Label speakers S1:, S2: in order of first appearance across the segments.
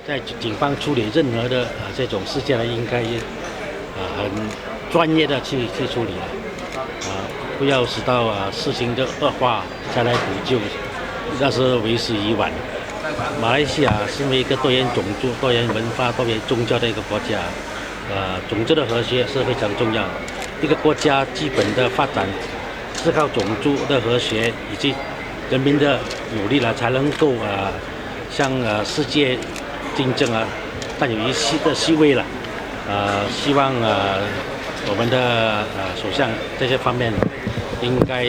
S1: 在警方处理任何的这种事件呢，应该很专业的去处理不要使到事情的恶化再来补救，那是为时已晚。马来西亚身为一个多元种族、多元文化、多元宗教的一个国家，种族的和谐是非常重要。一个国家基本的发展是靠种族的和谐以及人民的努力了，才能够向世界竞争占有一席的席位了。希望我们的首相这些方面应该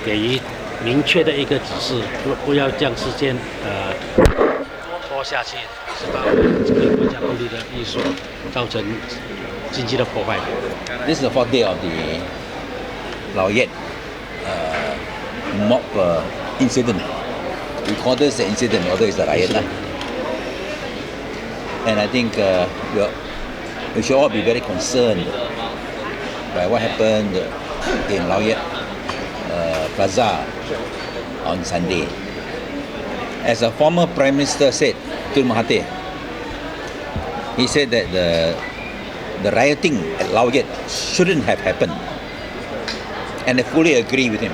S1: 给予明确的一个指示，不要将事件拖下去，使到这个国家独立的艺术造成经济的破坏。
S2: This is the fourth day of the Lao Yat mob incident. We call this the incident, although it's a riot. And I think we should all be very concerned by what happened in Lao Yat Plaza on Sunday. As a former Prime Minister said, Tun Mahathir, he said that the rioting at Lao Yat shouldn't have happened. And I fully agree with him.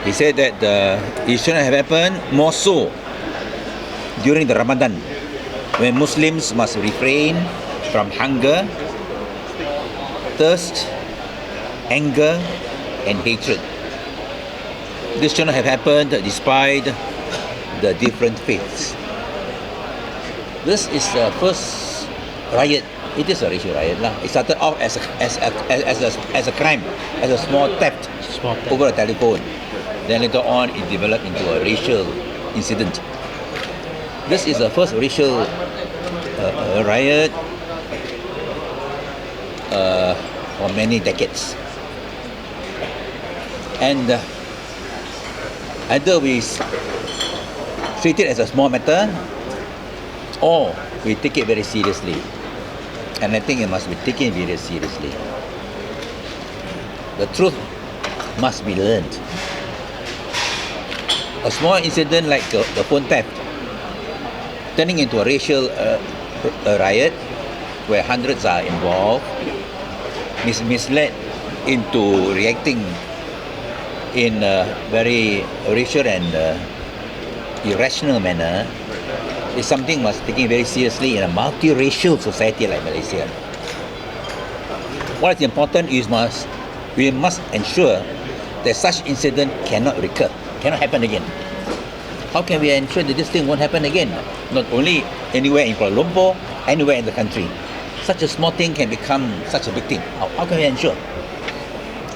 S2: He said that it shouldn't have happened, more so during the Ramadan, when Muslims must refrain from hunger, thirst, anger, and hatred. This shouldn't have happened despite the different faiths. This is the first riot. It is a racial riot. It started off as a crime, as a small theft over a telephone. Then later on, it developed into a racial incident. This is the first racial riot for many decades. And either we treat it as a small matter or we take it very seriously. And I think it must be taken very seriously. The truth must be learned. A small incident like the phone theft turning into a racial riot where hundreds are involved, misled into reacting in a very racial and irrational manner is something must be taken very seriously in a multiracial society like Malaysia. What is important is we must ensure that such incident cannot recur, cannot happen again. How can we ensure that this thing won't happen again? Not only anywhere in Kuala Lumpur, anywhere in the country. Such a small thing can become such a big thing. How can we ensure?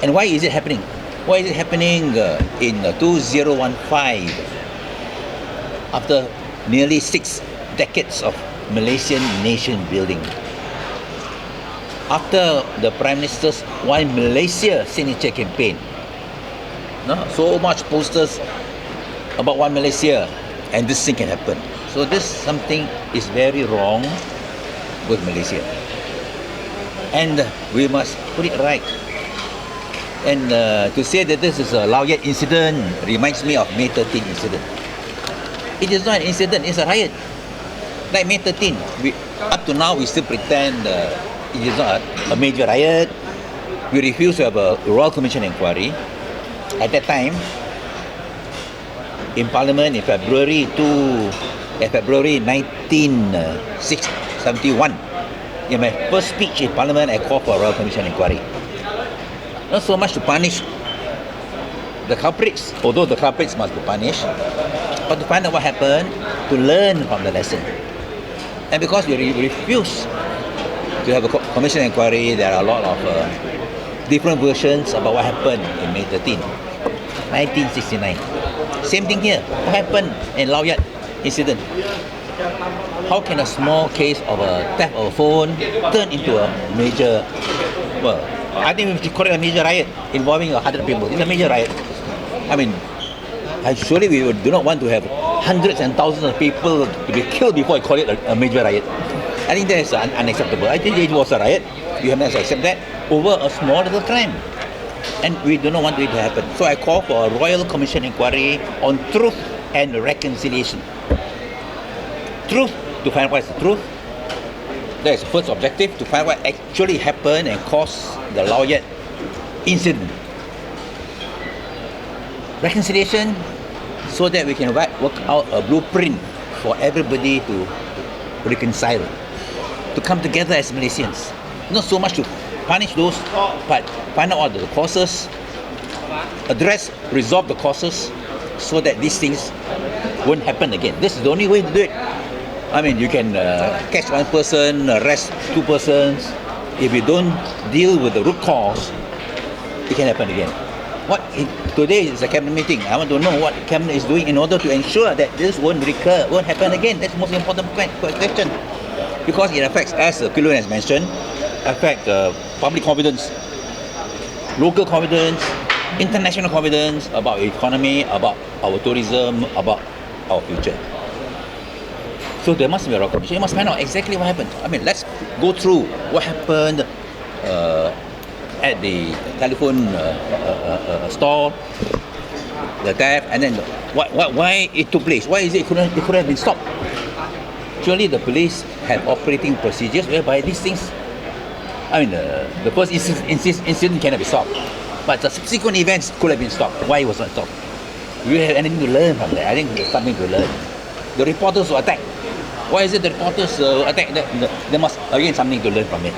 S2: And why is it happening? Why is it happening in 2015 after nearly 6 decades of Malaysian nation building? After the Prime Minister's One Malaysia signature campaign, so much posters about One Malaysia, and this thing can happen. So this something is very wrong with Malaysia, and we must put it right. And to say that this is a Lao Yat incident reminds me of May 13 incident. It is not an incident, it's a riot. Like May 13, up to now we still pretend it is not a major riot. We refuse to have a Royal Commission inquiry. At that time, in Parliament in February 1971, in my first speech in Parliament, I called for a Royal Commission inquiry. Not so much to punish the culprits, although the culprits must be punished, but to find out what happened, to learn from the lesson. And because we refuse to have a commission inquiry, there are a lot of different versions about what happened in May 13, 1969. Same thing here. What happened in Lao Yat incident? How can a small case of a theft of a phone turn into a major, well, I think we should call it a major riot involving 100 people. It's a major riot. I mean, surely we do not want to have hundreds and thousands of people to be killed before we call it a major riot. I think that is unacceptable. I think it was a riot. You have to accept that over a small little crime. And we do not want it to happen. So I call for a Royal Commission inquiry on truth and reconciliation. Truth, to find what is the truth. That is the first objective, to find what actually happened and caused the Loyat incident. Reconciliation, so that we can work out a blueprint for everybody to reconcile, to come together as Malaysians. Not so much to punish those, but find out the causes, resolve the causes, so that these things won't happen again. This is the only way to do it. I mean, you can catch one person, arrest two persons. If you don't deal with the root cause, it can happen again. Today is a cabinet meeting. I want to know what cabinet is doing in order to ensure that this won't recur, won't happen again. That's the most important question. Because it affects, as Kilo has mentioned, affect public confidence, local confidence, international confidence about economy, about our tourism, about our future. So there must be a recognition. You must find out exactly what happened. I mean, let's go through what happened at the telephone store, the theft, and then why it took place. Why is it couldn't have been stopped? Surely the police had operating procedures whereby these things, I mean, the first incident cannot be stopped, but the subsequent events could have been stopped. Why it was not stopped? Do you have anything to learn from that? I think there's something to learn. The reporters were attacked. Why is it the reporters attacked? There must, again, something to learn from it.